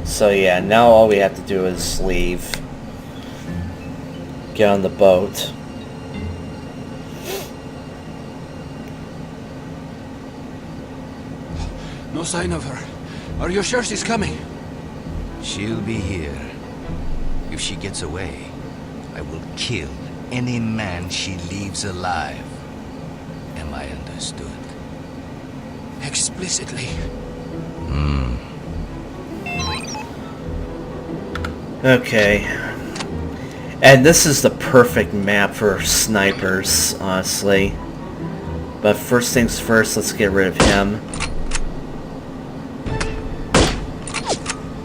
So yeah, now all we have to do is leave. Get on the boat. No sign of her. Are you sure she's coming? She'll be here. If she gets away, I will kill any man she leaves alive. Am I understood? Explicitly. Okay. And this is the perfect map for snipers, honestly. But first things first, let's get rid of him.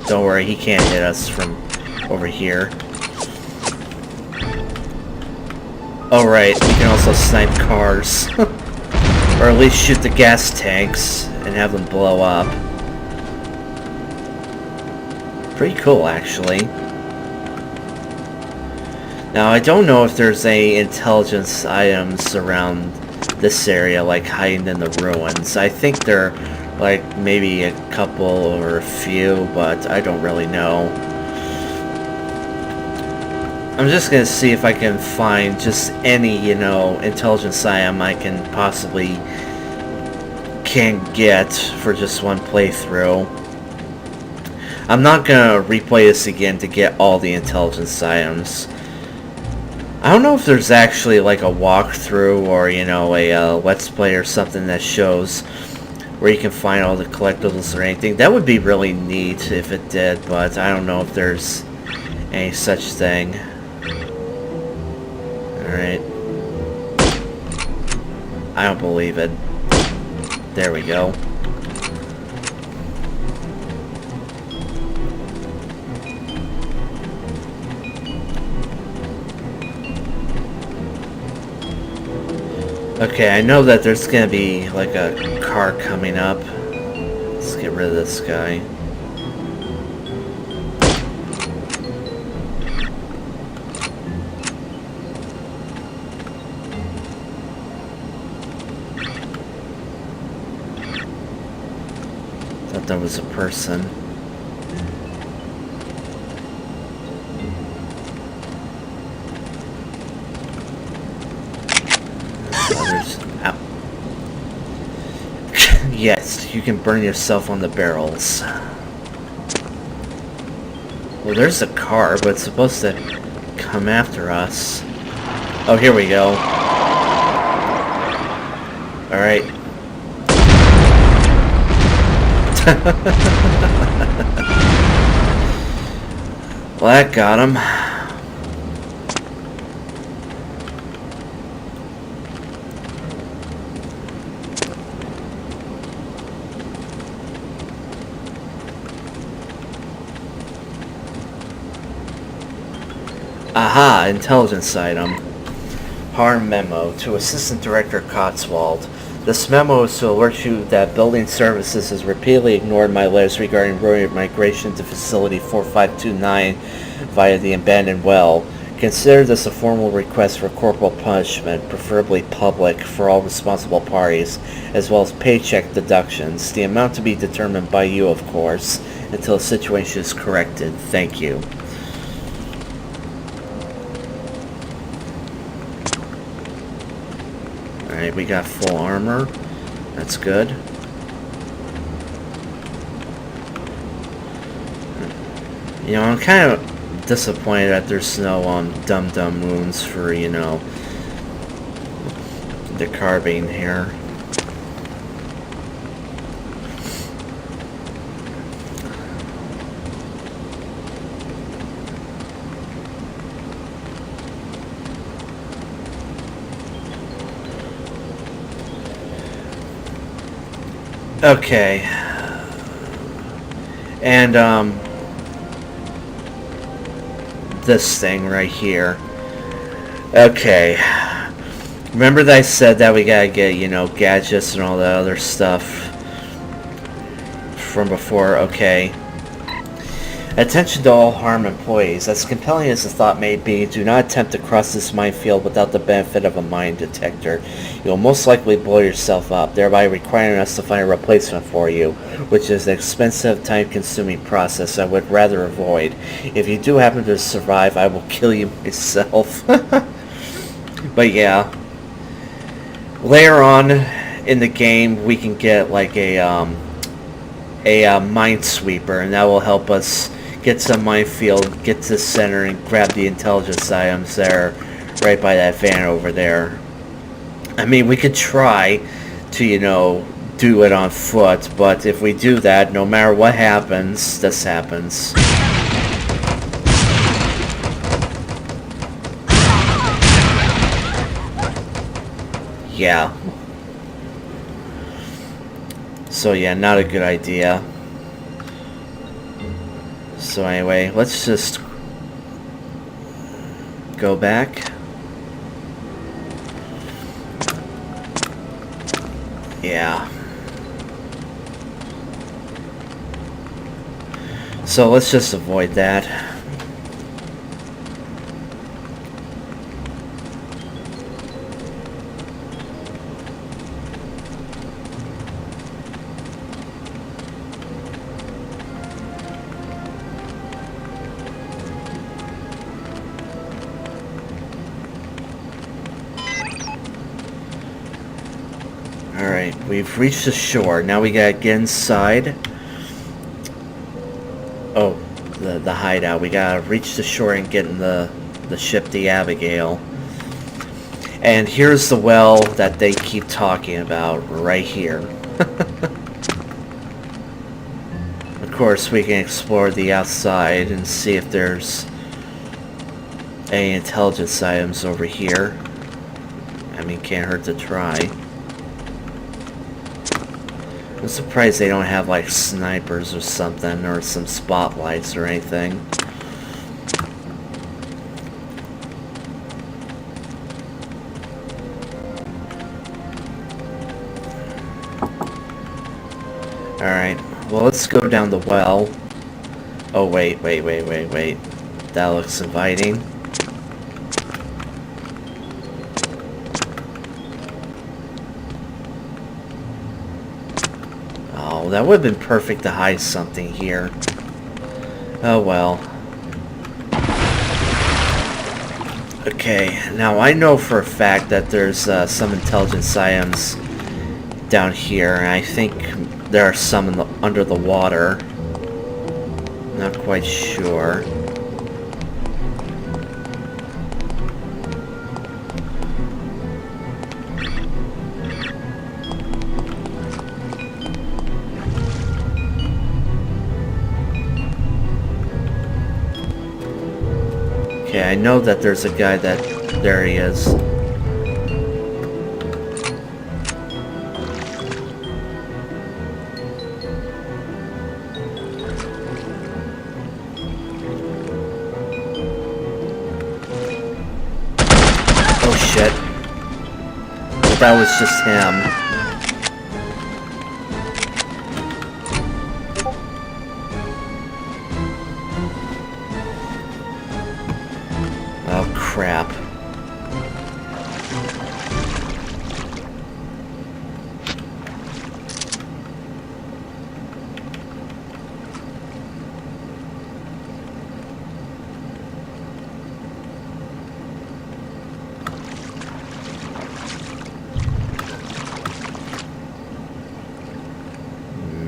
Don't worry, he can't hit us from over here. Oh right, we can also snipe cars. Or at least shoot the gas tanks and have them blow up. Pretty cool, actually. Now, I don't know if there's any intelligence items around this area, like hiding in the ruins. I think there are, like, maybe a couple or a few, but I don't really know. I'm just gonna see if I can find just any, you know, intelligence item I can possibly get for just one playthrough. I'm not gonna replay this again to get all the intelligence items. I don't know if there's actually like a walkthrough or, you know, a let's play or something that shows where you can find all the collectibles or anything. That would be really neat if it did, but I don't know if there's any such thing. Alright. I don't believe it. There we go. Okay, I know that there's gonna be like a car coming up. Let's get rid of this guy. Thought that was a person. Ow. Yes, you can burn yourself on the barrels. Well, there's a car, but it's supposed to come after us. Oh, here we go. Alright. Well, that got him. Aha, intelligence item. Harm memo to Assistant Director Cotswold. This memo is to alert you that Building Services has repeatedly ignored my letters regarding road migration to Facility 4529 via the abandoned well. Consider this a formal request for corporal punishment, preferably public, for all responsible parties, as well as paycheck deductions. The amount to be determined by you, of course, until the situation is corrected. Thank you. Alright, we got full armor. That's good. You know, I'm kind of disappointed that there's no dum-dum wounds for, you know, the carbine here. Okay. And, this thing right here. Okay. Remember that I said that we gotta get, you know, gadgets and all that other stuff from before? Okay. Attention to all harm employees. As compelling as the thought may be, do not attempt to cross this minefield without the benefit of a mine detector. You will most likely blow yourself up, thereby requiring us to find a replacement for you, which is an expensive, time-consuming process I would rather avoid. If you do happen to survive, I will kill you myself. But yeah. Later on in the game, we can get like a minesweeper, and that will help us get some minefield, get to the center, and grab the intelligence items there, right by that van over there. I mean, we could try to, you know, do it on foot, but if we do that, no matter what happens, this happens. Yeah. So yeah, not a good idea. So anyway, let's just go back. Yeah. So let's just avoid that. Alright, we've reached the shore. Now we gotta get inside. Oh, the hideout. We gotta reach the shore and get in the ship, the Abigail. And here's the well that they keep talking about, right here. Of course, we can explore the outside and see if there's any intelligence items over here. I mean, can't hurt to try. I'm surprised they don't have like snipers or something, or some spotlights or anything. Alright, well, let's go down the well. Oh, wait. That looks inviting. Oh, that would have been perfect to hide something here. Oh, well. Okay, now I know for a fact that there's some intelligence items down here, and I think there are some in under the water. Not quite sure. Okay, I know that there's a guy that... There he is. Oh shit. That was just him. Oh crap.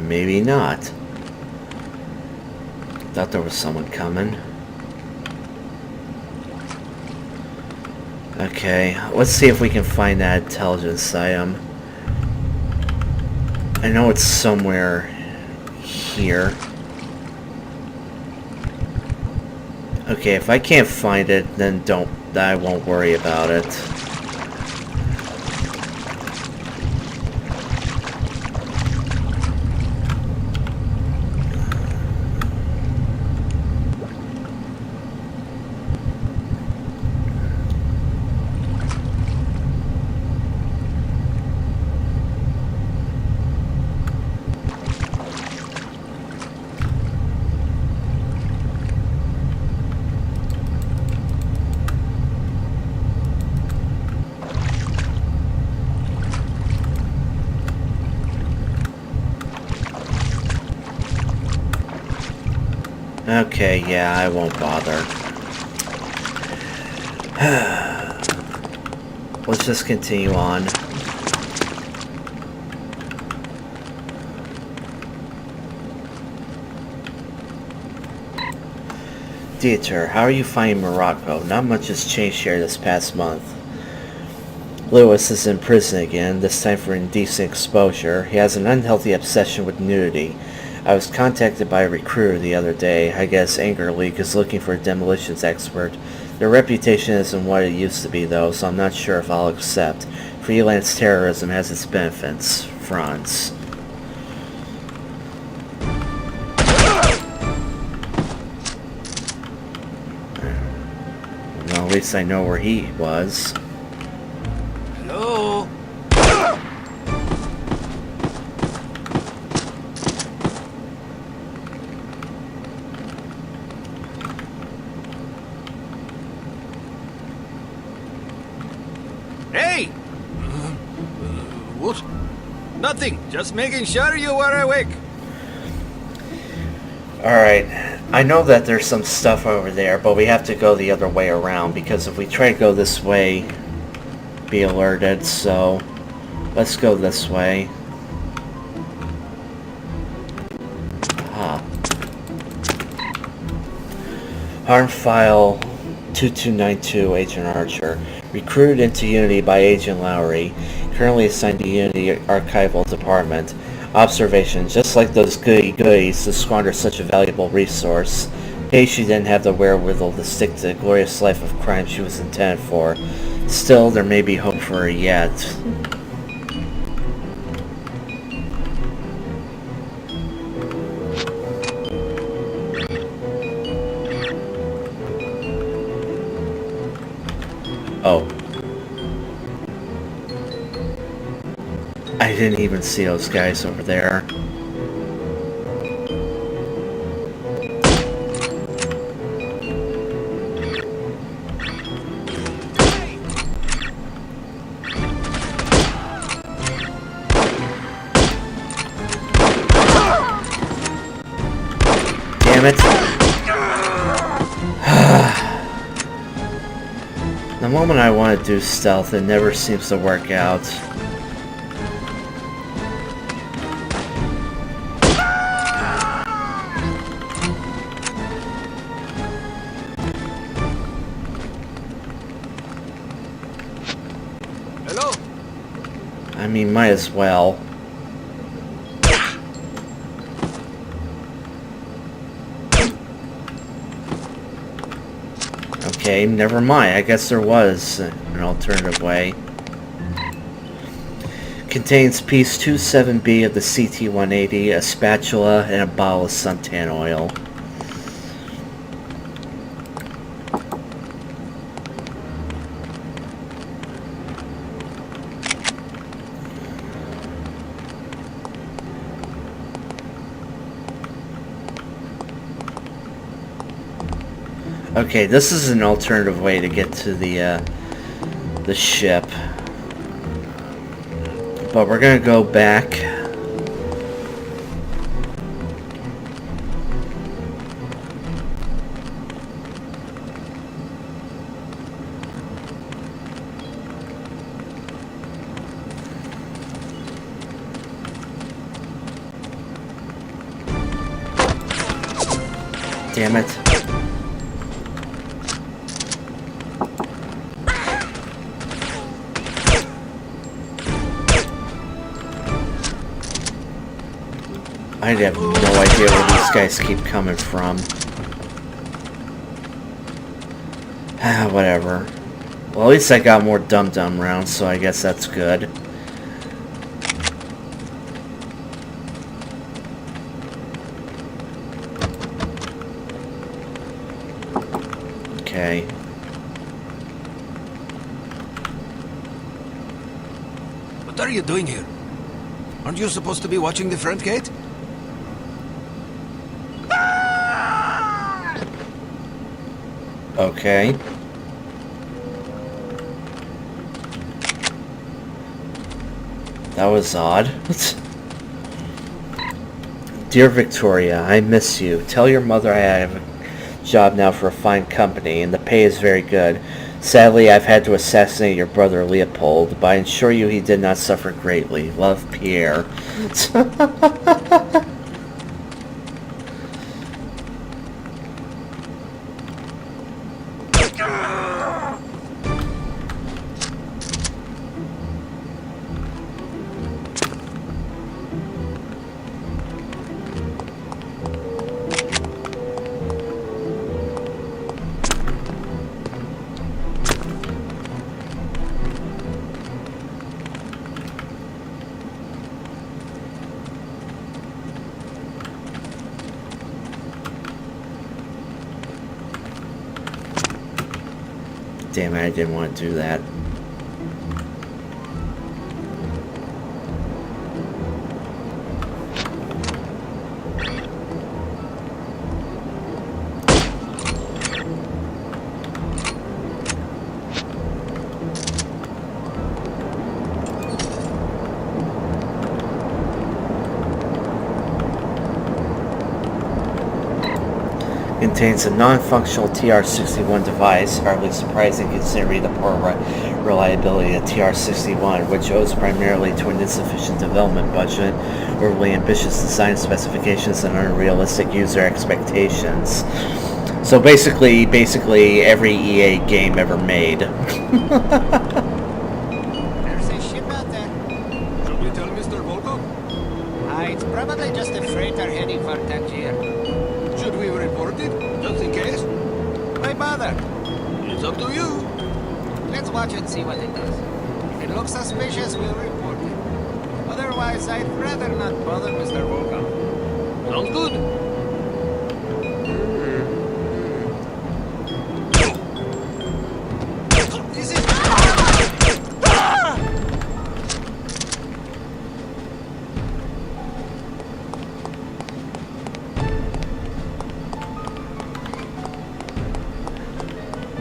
Maybe not. Thought there was someone coming. Okay, let's see if we can find that intelligence item. I know it's somewhere here. Okay, if I can't find it, then I won't worry about it. Okay, yeah, I won't bother. Let's just continue on. Dieter, how are you finding Morocco? Not much has changed here this past month. Lewis is in prison again, this time for indecent exposure. He has an unhealthy obsession with nudity. I was contacted by a recruiter the other day. I guess Anger League is looking for a demolitions expert. Their reputation isn't what it used to be though, so I'm not sure if I'll accept. Freelance terrorism has its benefits. Franz. Well, at least I know where he was. Hello? Hey! What? Nothing. Just making sure you were awake. Alright, I know that there's some stuff over there, but we have to go the other way around, because if we try to go this way, be alerted, so let's go this way. Harm file 2292, Agent Archer. Recruited into Unity by Agent Lowry. Currently assigned to Unity Archival Department. Observation: just like those goody-goodies to squander such a valuable resource. Pity she didn't have the wherewithal to stick to the glorious life of crime she was intended for. Still, there may be hope for her yet. Oh. I didn't even see those guys over there. Damn it. The moment I want to do stealth, it never seems to work out. Hello? I mean, might as well. Okay, never mind. I guess there was an alternative way. Contains piece 27B of the CT-180, a spatula, and a bottle of suntan oil. Okay, this is an alternative way to get to the ship. But we're gonna go back. Damn it. I have no idea where these guys keep coming from. Whatever. Well, at least I got more dum-dum rounds, so I guess that's good. Okay. What are you doing here? Aren't you supposed to be watching the front gate? Okay. That was odd. Dear Victoria, I miss you. Tell your mother I have a job now for a fine company, and the pay is very good. Sadly, I've had to assassinate your brother Leopold, but I assure you he did not suffer greatly. Love, Pierre. Damn it, I didn't want to do that. Contains a non-functional TR-61 device, hardly surprising considering the poor reliability of TR-61, which owes primarily to an insufficient development budget, overly ambitious design specifications, and unrealistic user expectations. So basically every EA game ever made. There's a ship out there. Should we tell Mr. Volkov? It's probably just a freighter heading for Tangier. Should we report it, just in case? Why bother? It's up to you. Let's watch and see what it does. If it looks suspicious, we'll report it. Otherwise, I'd rather not bother Mr. Volkov. Sounds good. This is...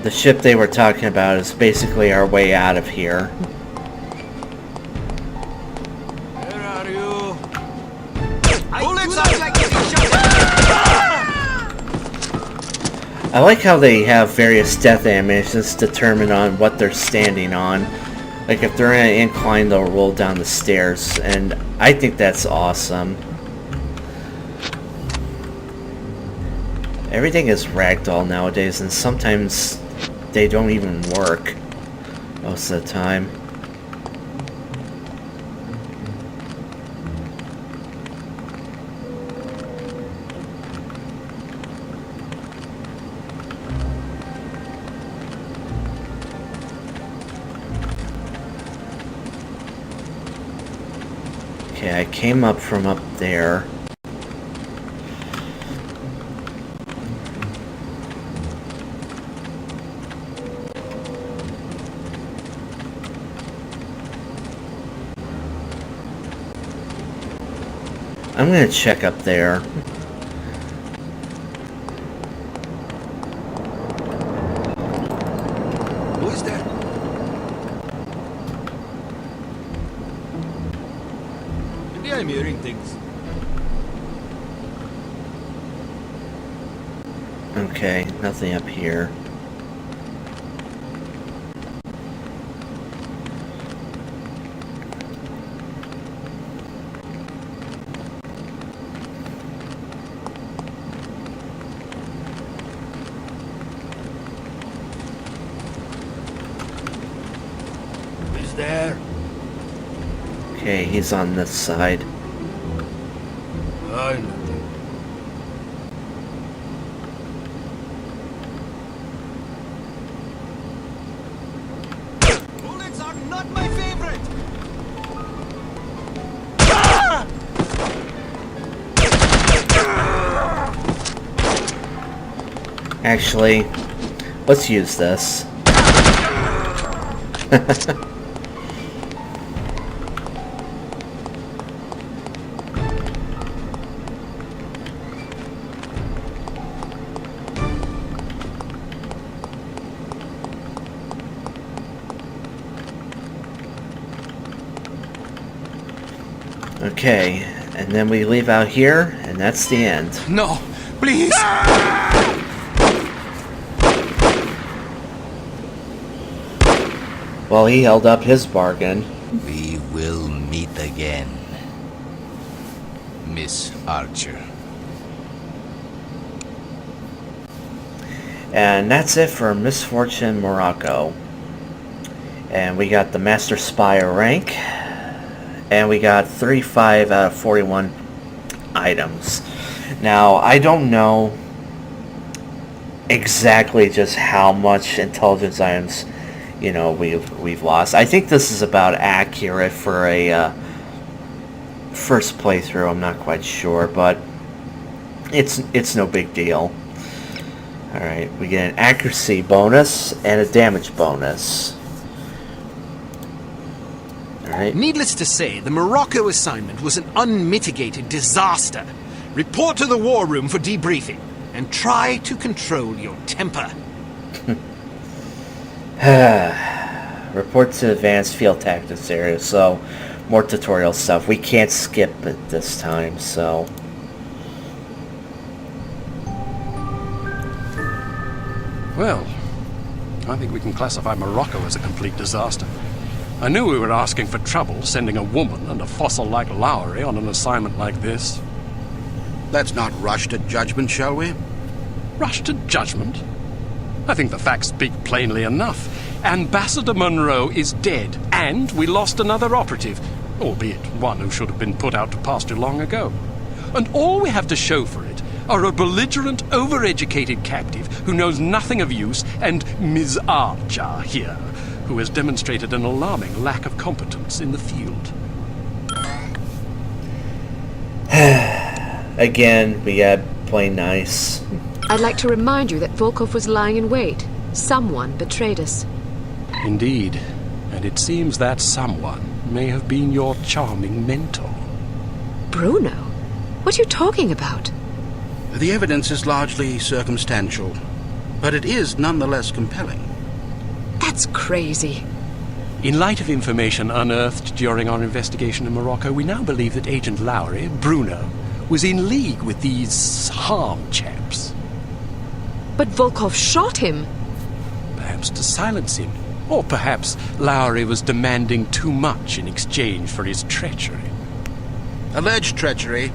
The ship they were talking about is basically our way out of here. Where are you? Bullets are like getting shot. I like how they have various death animations determined on what they're standing on. Like if they're in an incline, they'll roll down the stairs, and I think that's awesome. Everything is ragdoll nowadays, and sometimes they don't even work most of the time. Okay, I came up from up there. I'm gonna check up there. Who is there? Maybe I'm hearing things. Okay, nothing up here. Who's there? Okay, he's on this side. I know. Bullets are not my favorite. Actually, let's use this. Okay, And then we leave out here, and that's the end. No, please! Well, he held up his bargain. We will meet again, Miss Archer. And that's it for Misfortune Morocco. And we got the Master Spy rank. And we got 35 out of 41 items. Now, I don't know exactly just how much intelligence items, you know, we've lost. I think this is about accurate for a first playthrough. I'm not quite sure, but it's no big deal. Alright, we get an accuracy bonus and a damage bonus. Alright. Needless to say, the Morocco assignment was an unmitigated disaster. Report to the war room for debriefing, and try to control your temper. Report to advanced field tactics area, so more tutorial stuff. We can't skip it this time, so... Well, I think we can classify Morocco as a complete disaster. I knew we were asking for trouble sending a woman and a fossil like Lowry on an assignment like this. Let's not rush to judgment, shall we? Rush to judgment? I think the facts speak plainly enough. Ambassador Monroe is dead, and we lost another operative, albeit one who should have been put out to pasture long ago. And all we have to show for it are a belligerent, overeducated captive who knows nothing of use, and Ms. Archer here, who has demonstrated an alarming lack of competence in the field. Again, we got play nice. I'd like to remind you that Volkov was lying in wait. Someone betrayed us. Indeed, and it seems that someone may have been your charming mentor. Bruno? What are you talking about? The evidence is largely circumstantial, but it is nonetheless compelling. That's crazy. In light of information unearthed during our investigation in Morocco, we now believe that Agent Lowry, Bruno, was in league with these harm chaps. But Volkov shot him. Perhaps to silence him. Or perhaps Lowry was demanding too much in exchange for his treachery. Alleged treachery.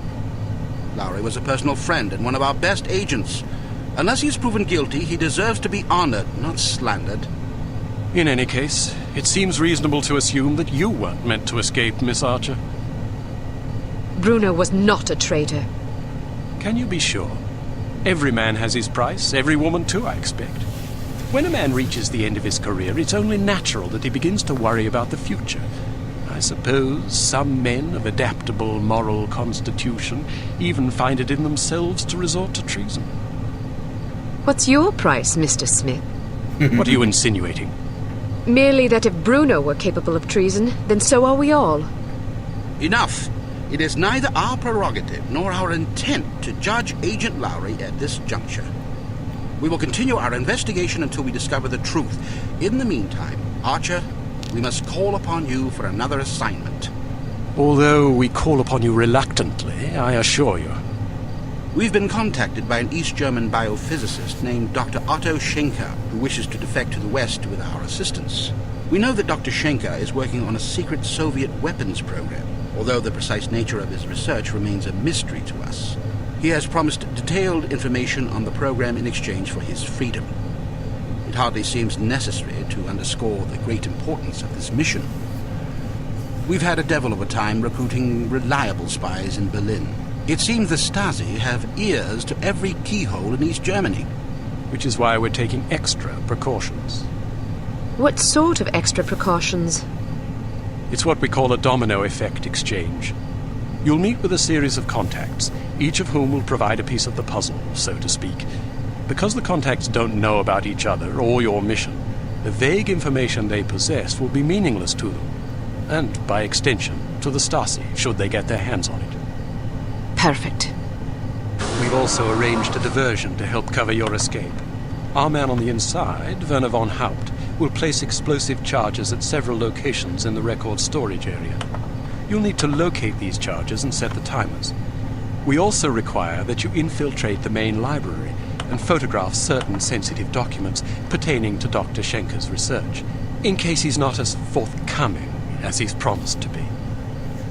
Lowry was a personal friend and one of our best agents. Unless he's proven guilty, he deserves to be honored, not slandered. In any case, it seems reasonable to assume that you weren't meant to escape, Miss Archer. Bruno was not a traitor. Can you be sure? Every man has his price, every woman too, I expect. When a man reaches the end of his career, it's only natural that he begins to worry about the future. I suppose some men of adaptable moral constitution even find it in themselves to resort to treason. What's your price, Mr. Smith? What are you insinuating? Merely that if Bruno were capable of treason, then so are we all. Enough! It is neither our prerogative nor our intent to judge Agent Lowry at this juncture. We will continue our investigation until we discover the truth. In the meantime, Archer, we must call upon you for another assignment. Although we call upon you reluctantly, I assure you. We've been contacted by an East German biophysicist named Dr. Otto Schenker, who wishes to defect to the West with our assistance. We know that Dr. Schenker is working on a secret Soviet weapons program, although the precise nature of his research remains a mystery to us. He has promised detailed information on the program in exchange for his freedom. It hardly seems necessary to underscore the great importance of this mission. We've had a devil of a time recruiting reliable spies in Berlin. It seems the Stasi have ears to every keyhole in East Germany. Which is why we're taking extra precautions. What sort of extra precautions? It's what we call a domino effect exchange. You'll meet with a series of contacts, each of whom will provide a piece of the puzzle, so to speak. Because the contacts don't know about each other or your mission, the vague information they possess will be meaningless to them, and, by extension, to the Stasi, should they get their hands on it. Perfect. We've also arranged a diversion to help cover your escape. Our man on the inside, Werner von Haupt, will place explosive charges at several locations in the record storage area. You'll need to locate these charges and set the timers. We also require that you infiltrate the main library and photograph certain sensitive documents pertaining to Dr. Schenker's research, in case he's not as forthcoming as he's promised to be.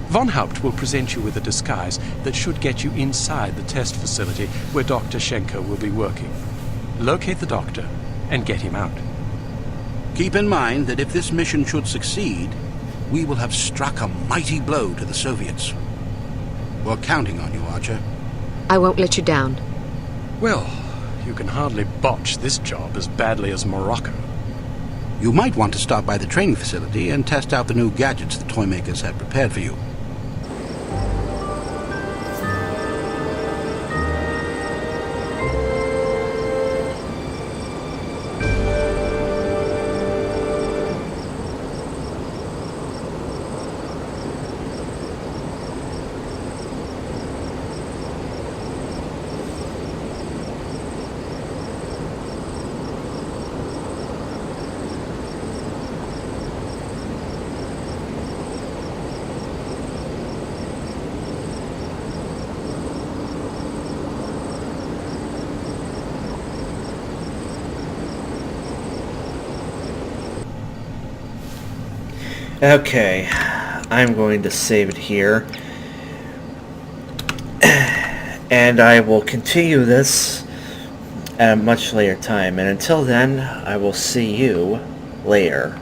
Von Haupt will present you with a disguise that should get you inside the test facility where Dr. Schenker will be working. Locate the doctor and get him out. Keep in mind that if this mission should succeed, we will have struck a mighty blow to the Soviets. We're counting on you, Archer. I won't let you down. Well, you can hardly botch this job as badly as Morocco. You might want to stop by the training facility and test out the new gadgets the toy makers have prepared for you. Okay, I'm going to save it here. And I will continue this at a much later time. And until then, I will see you later.